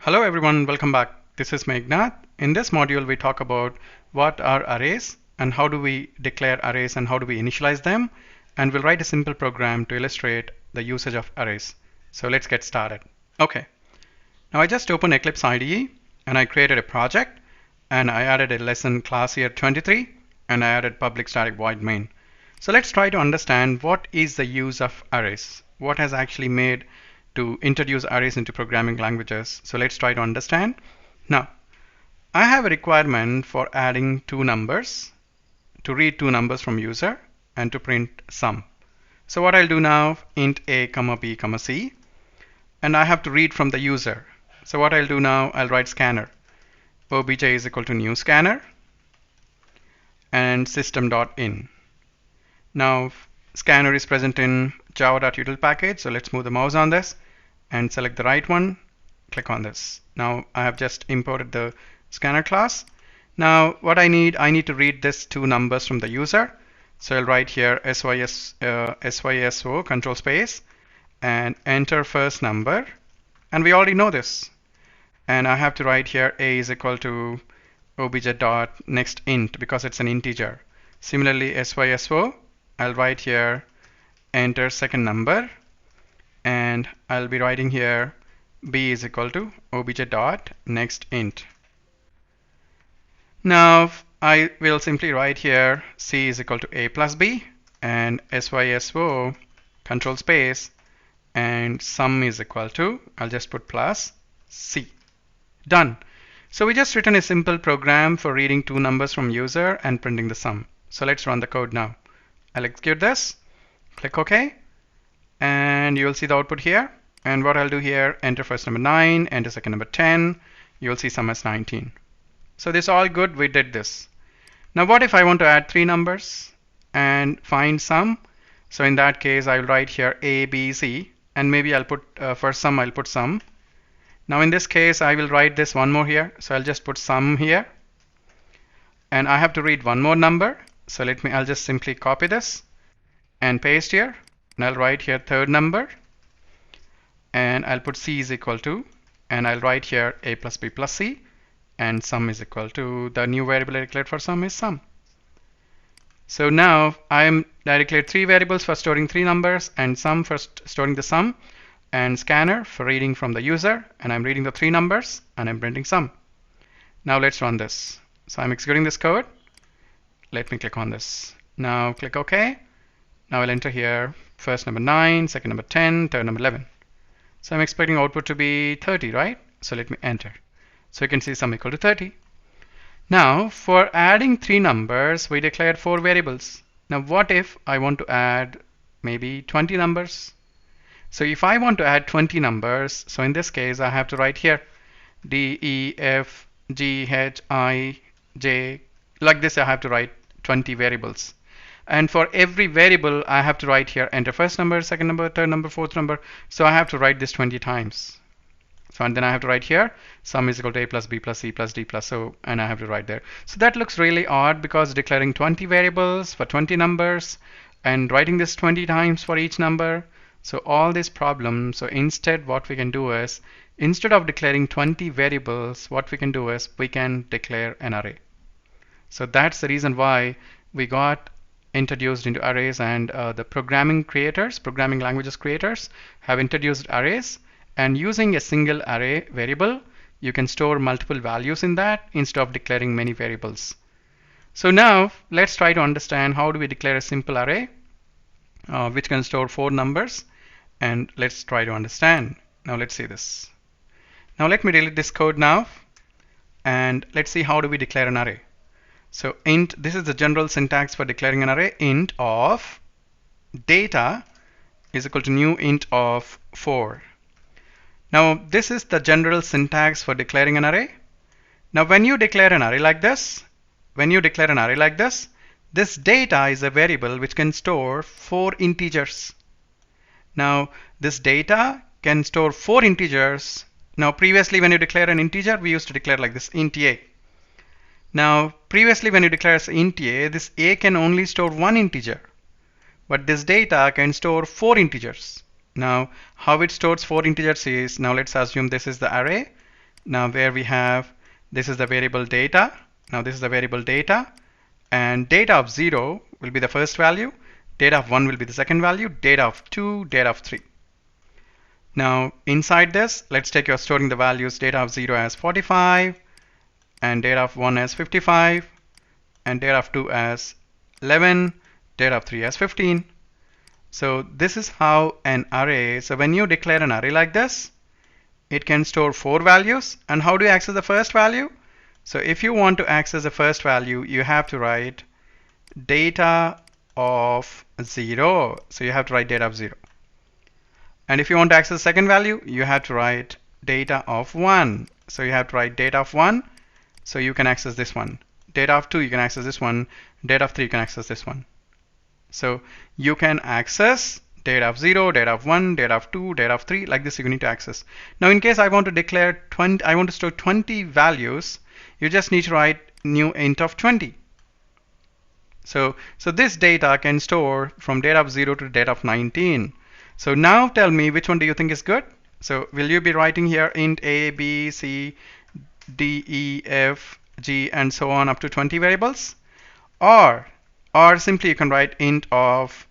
Hello everyone, welcome back. This is Meganadha. In this module, we talk about what are arrays and how do we declare arrays and how do we initialize them. And we'll write a simple program to illustrate the usage of arrays. So let's get started. Okay, now I just opened Eclipse IDE and I created a project and I added a lesson class here 23 and I added public static void main. So let's try to understand what is the use of arrays. What has actually made to introduce arrays into programming languages. So let's try to understand. Now, I have a requirement for adding two numbers, to read two numbers from user and to print sum. So what I'll do now, int a comma b comma c, and I have to read from the user. So what I'll do now, I'll write scanner. obj is equal to new scanner and system.in. Now scanner is present in java.util package, so let's move the mouse on this and select the right one, click on this. Now I have just imported the scanner class. Now what I need to read this two numbers from the user. So I'll write here syso control space and enter first number, and we already know this. And I have to write here a is equal to obj dot next int because it's an integer. Similarly syso, I'll write here enter second number, and I'll be writing here b is equal to obj dot next int. Now I will simply write here c is equal to a plus b and syso control space and sum is equal to, I'll just put plus c. Done. So we just written a simple program for reading two numbers from user and printing the sum. So let's run the code now. I'll execute this, click OK, and you'll see the output here. And what I'll do here, enter first number 9, enter second number 10, you'll see sum as 19. So this is all good, we did this. Now what if I want to add three numbers and find sum? So in that case I will write here a, b, c, and maybe I'll put for sum I'll put sum. Now in this case I will write this one more here, so I'll just put sum here, and I have to read one more number. So I'll just simply copy this and paste here, and I'll write here third number, and I'll put c is equal to, and I'll write here a plus b plus c, and sum is equal to, the new variable I declared for sum is sum. So now I declared three variables for storing three numbers, and sum for storing the sum, and scanner for reading from the user, and I'm reading the three numbers and I'm printing sum. Now let's run this. So I'm executing this code. Let me click on this. Now click OK. Now I'll enter here first number 9, second number 10, third number 11. So I'm expecting output to be 30, right? So let me enter. So you can see sum equal to 30. Now for adding three numbers, we declared four variables. Now what if I want to add maybe 20 numbers? So if I want to add 20 numbers, so in this case I have to write here D, E, F, G, H, I, J, like this I have to write 20 variables. And for every variable I have to write here enter first number, second number, third number, fourth number. So I have to write this 20 times. So and then I have to write here sum is equal to a plus b plus c plus d plus so, and I have to write there. So that looks really odd because declaring 20 variables for 20 numbers and writing this 20 times for each number. So all these problems, so instead what we can do is, instead of declaring 20 variables, what we can do is we can declare an array. So that's the reason why we got introduced into arrays, and the programming languages creators have introduced arrays, and using a single array variable you can store multiple values in that instead of declaring many variables. So now let's try to understand how do we declare a simple array which can store four numbers, and let's try to understand. Now let's see this. Now let me delete this code now, and let's see how do we declare an array. So int, this is the general syntax for declaring an array. Int of data is equal to new int of 4. Now this is the general syntax for declaring an array. Now when you declare an array like this, this data is a variable which can store four integers. Now this data can store four integers. Now previously when you declare an integer, we used to declare like this int a. Now previously when you declare as int a, this a can only store one integer, but this data can store four integers. Now how it stores four integers is, now let's assume this is the array. Now where we have, this is the variable data. Now this is the variable data, and data of 0 will be the first value, data of 1 will be the second value, data of 2, data of 3. Now inside this, let's take your storing the values, data of 0 as 45, and data of 1 as 55, and data of 2 as 11, data of 3 as 15. So this is how an array, so when you declare an array like this, it can store 4 values. And how do you access the first value? So if you want to access the first value, you have to write data of 0. So you have to write data of 0. And if you want to access the second value, you have to write data of 1. So you have to write data of 1. So you can access this one. Data of 2, you can access this one. Data of 3, you can access this one. So you can access data of 0, data of 1, data of 2, data of 3, like this you need to access. Now in case I want to declare 20, I want to store 20 values, you just need to write new int of 20. So this data can store from data of 0 to data of 19. So now tell me, which one do you think is good? So will you be writing here int a, b, c, d, e, f, g, and so on up to 20 variables? Or simply you can write int of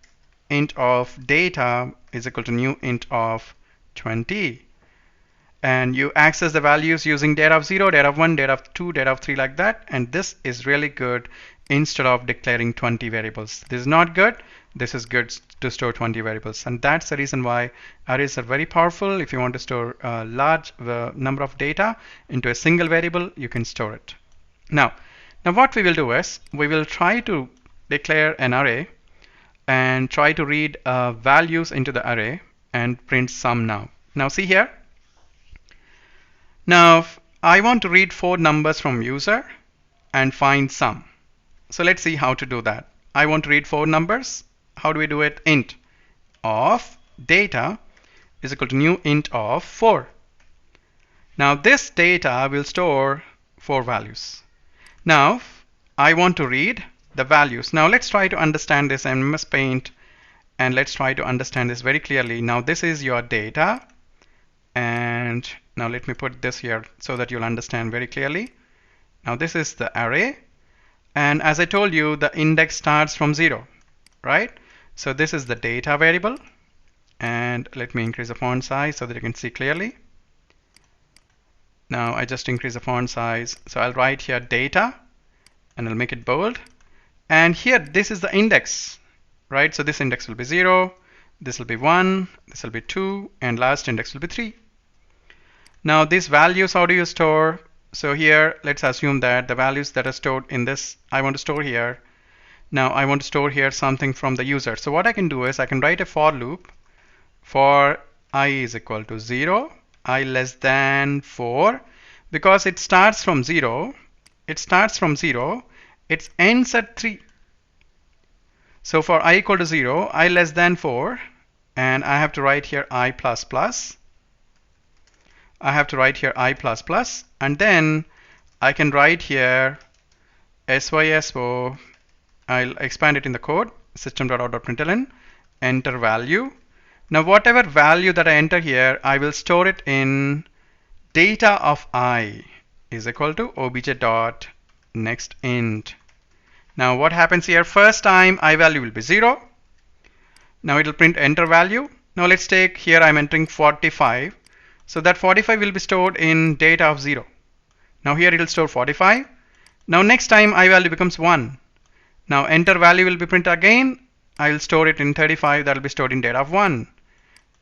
data is equal to new int of 20. And you access the values using data of 0, data of 1, data of 2, data of 3, like that. And this is really good instead of declaring 20 variables. This is not good. This is good to store 20 variables. And that's the reason why arrays are very powerful. If you want to store a large number of data into a single variable, you can store it. Now what we will do is, we will try to declare an array and try to read values into the array and print sum now. Now see here. Now I want to read 4 numbers from user and find sum. So let's see how to do that. I want to read 4 numbers. How do we do it? Int of data is equal to new int of 4. Now this data will store 4 values. Now I want to read the values. Now let's try to understand this in MS Paint, and let's try to understand this very clearly. Now this is your data, and now let me put this here so that you'll understand very clearly. Now this is the array, and as I told you, the index starts from 0, right? So this is the data variable, and let me increase the font size so that you can see clearly. Now I just increase the font size, so I'll write here data, and I'll make it bold. And here, this is the index, right? So this index will be 0, this will be 1, this will be 2, and last index will be 3. Now these values, how do you store? So here, let's assume that the values that are stored in this, I want to store here. Now I want to store here something from the user. So what I can do is I can write a for loop for I is equal to 0, I less than 4, because it starts from 0. It ends at 3. So for I equal to 0, I less than 4, and I have to write here I plus plus. And then I can write here syso. I'll expand it in the code, system.out.println, enter value. Now whatever value that I enter here, I will store it in data of I is equal to obj.nextInt. Now what happens here? First time I value will be 0. Now it will print enter value. Now let's take here, I'm entering 45. So that 45 will be stored in data of 0. Now here it will store 45. Now next time I value becomes 1. Now enter value will be printed again. I will store it in 35. That will be stored in data of 1.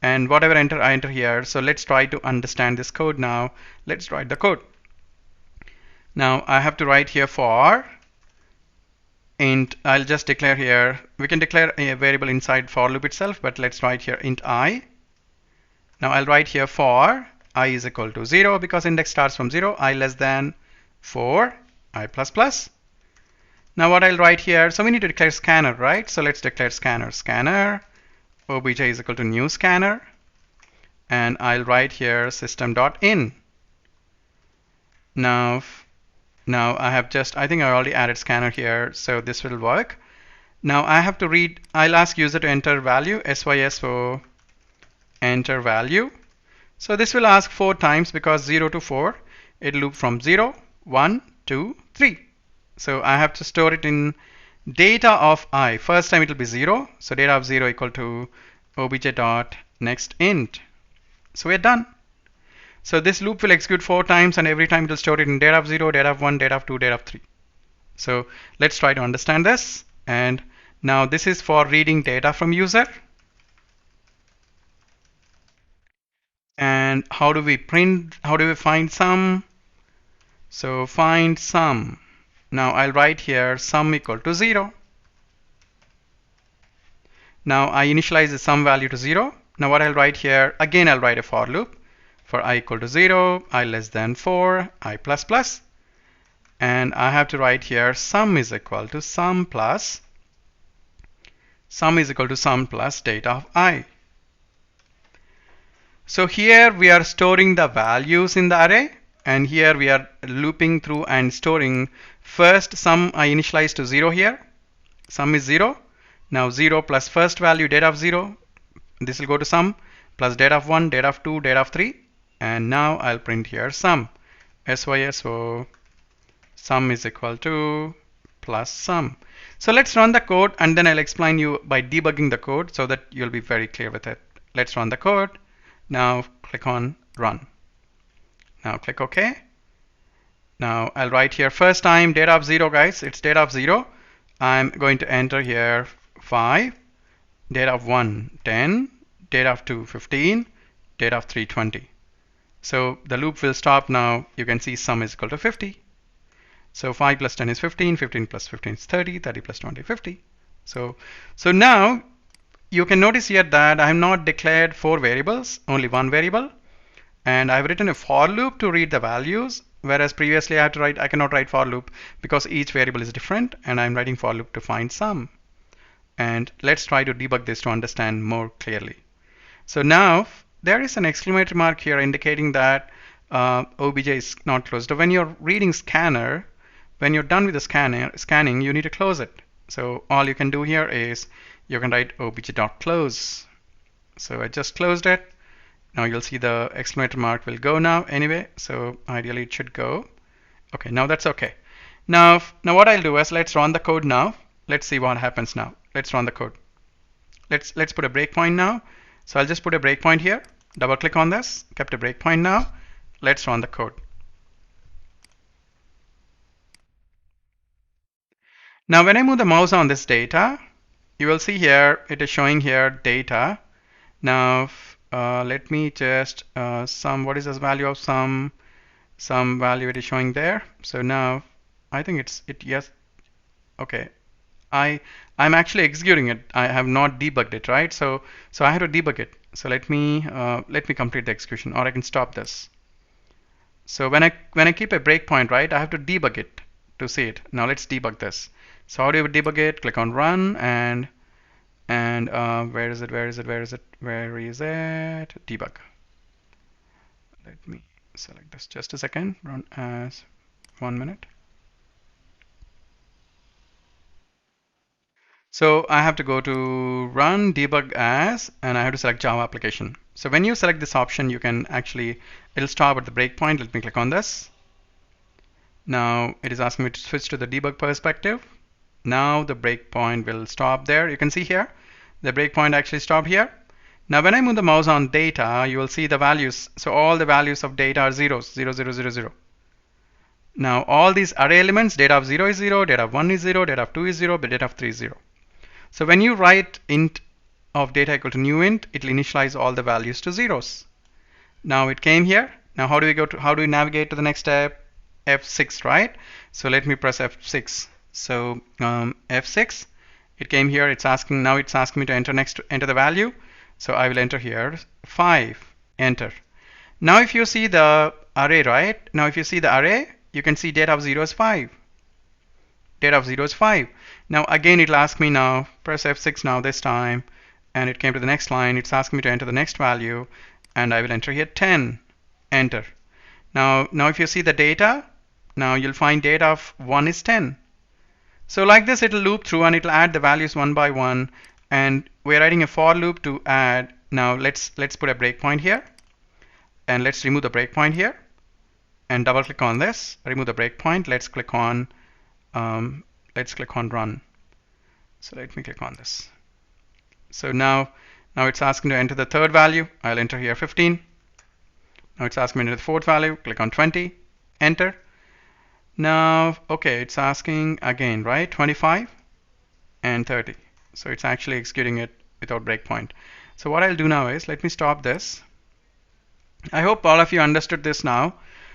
And whatever I enter here. So let's try to understand this code now. Let's write the code. Now I have to write here for int. I'll just declare here. We can declare a variable inside for loop itself, but let's write here int I. Now I'll write here for I is equal to 0, because index starts from 0, I less than 4, I plus plus. Now what I'll write here, so we need to declare scanner, right? So let's declare scanner. Scanner obj is equal to new scanner, and I'll write here system.in. Now I have I think I already added scanner here, so this will work. Now I have to read, I'll ask user to enter value, syso enter value. So this will ask 4 times, because 0 to 4. it'll loop from 0, 1, 2, 3. So I have to store it in data of I. First time it will be 0. So data of 0 equal to obj dot next int. So we're done. So this loop will execute 4 times, and every time it will store it in data of 0, data of 1, data of 2, data of 3. So let's try to understand this. And now this is for reading data from user. And how do we find sum? So find sum. Now I'll write here sum equal to 0. Now I initialize the sum value to 0. Now what I'll write here, again I'll write a for loop for I equal to 0, I less than 4, I plus plus. And I have to write here sum is equal to sum plus data of I. So here we are storing the values in the array, and here we are looping through and storing first sum I initialize to 0 here. Sum is 0. Now 0 plus first value data of 0, this will go to sum, plus data of 1, data of 2, data of 3, and now I'll print here sum. SYSO sum is equal to plus sum. So let's run the code, and then I'll explain you by debugging the code so that you'll be very clear with it. Let's run the code. Now click on run. Now click OK. Now I'll write here first time data of 0, guys. It's data of 0. I'm going to enter here 5, data of 1 10, data of 2 15, data of 3 20. So the loop will stop now. You can see sum is equal to 50. So 5 plus 10 is 15, 15 plus 15 is 30, 30 plus 20 50. So now you can notice here that I have not declared 4 variables, only 1 variable, and I've written a for loop to read the values, whereas previously I cannot write for loop because each variable is different, and I'm writing for loop to find sum. And let's try to debug this to understand more clearly. So now there is an exclamatory mark here indicating that obj is not closed. When you're reading scanner, when you're done with the scanning, you need to close it. So all you can do here is you can write obj.close. So I just closed it. Now you'll see the exclamatory mark will go now anyway. So ideally it should go. Okay, now that's okay. Now what I'll do is let's run the code now. Let's see what happens now. Let's run the code. Let's put a breakpoint now. So I'll just put a breakpoint here. Double click on this. Kept a breakpoint now. Let's run the code. Now when I move the mouse on this data, you will see here it is showing here data. Now let me just what is this value of some value it is showing there. So now I think yes. Okay, I'm actually executing it. I have not debugged it, right? So I have to debug it. So let me complete the execution, or I can stop this. So when I keep a breakpoint, right, I have to debug it to see it. Now let's debug this. So how do you debug it? Click on run, and where is it? Debug. Let me select this. Just a second. Run as 1 minute. So I have to go to run debug as, and I have to select Java application. So when you select this option, you can actually, it'll stop at the breakpoint. Let me click on this. Now it is asking me to switch to the debug perspective. Now the breakpoint will stop there. You can see here, the breakpoint actually stopped here. Now when I move the mouse on data, you will see the values. So all the values of data are zeros, 0, 0, 0, 0. Now all these array elements, data of 0 is 0, data of 1 is 0, data of 2 is 0, but data of 3 is 0. So when you write int of data equal to new int, it will initialize all the values to zeros. Now it came here. Now how do we navigate to the next step? F6, right? So let me press F6. So F6, it came here. It's asking me to enter the value. So I will enter here 5. Enter. Now if you see the array, right? Now if you see the array, you can see data of 0 is 5. Data of 0 is 5. Now again it'll ask me now, press F6 now this time, and it came to the next line. It's asking me to enter the next value, and I will enter here 10. Enter. Now if you see the data, now you'll find data of 1 is 10. So like this, it'll loop through and it'll add the values one by one, and we're writing a for loop to add. Now let's put a breakpoint here, and let's remove the breakpoint here. and double click on this, remove the breakpoint. Let's click on run. So let me click on this. So now it's asking to enter the third value. I'll enter here 15. Now it's asking me to enter the fourth value. Click on 20, enter. Now, okay, it's asking again, right? 25 and 30. So it's actually executing it without breakpoint. So what I'll do now is, let me stop this. I hope all of you understood this now.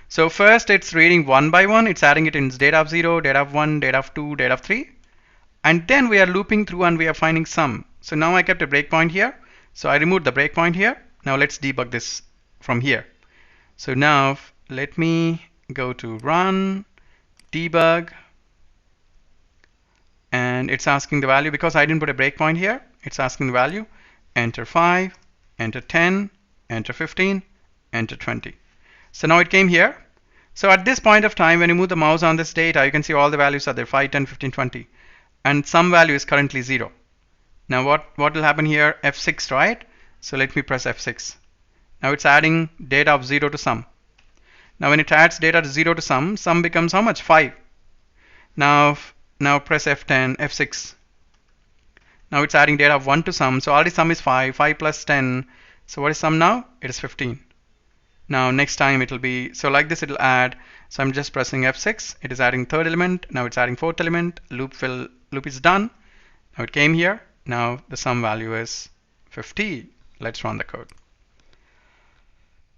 So first it's reading one by one. It's adding it in data of 0, data of 1, data of 2, data of 3. And then we are looping through and we are finding sum. So now I kept a breakpoint here. So I removed the breakpoint here. Now let's debug this from here. So now let me go to run, debug, and it's asking the value because I didn't put a breakpoint here. It's asking the value. Enter 5, enter 10, enter 15, enter 20. So now it came here. So at this point of time, when you move the mouse on this data, you can see all the values are there, 5, 10, 15, 20. And some value is currently 0. Now what will happen here? F6, right? So let me press F6. Now it's adding data of 0 to sum. Now when it adds data to 0 to sum becomes how much? 5. Now press F10, F6. Now it's adding data of 1 to sum. So already sum is 5. 5 plus 10. So what is sum now? It is 15. Now next time it will be, so like this it will add. So I'm just pressing F6. It is adding third element. Now it's adding fourth element. Loop is done. Now it came here. Now the sum value is 50. Let's run the code.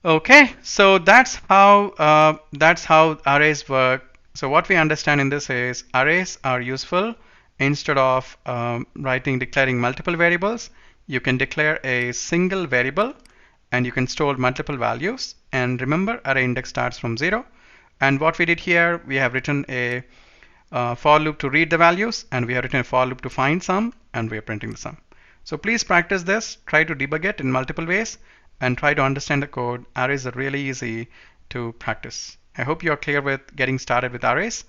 Okay, so that's how arrays work. So what we understand in this is arrays are useful. Instead of declaring multiple variables, you can declare a single variable and you can store multiple values. And remember, array index starts from 0. And what we did here, we have written a for loop to read the values, and we have written a for loop to find sum, and we are printing the sum. So please practice this, try to debug it in multiple ways, and try to understand the code. Arrays are really easy to practice. I hope you are clear with getting started with arrays.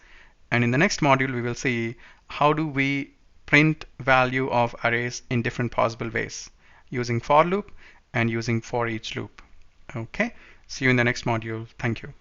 And in the next module, we will see how do we print value of arrays in different possible ways using for loop and using for each loop. Okay, see you in the next module. Thank you.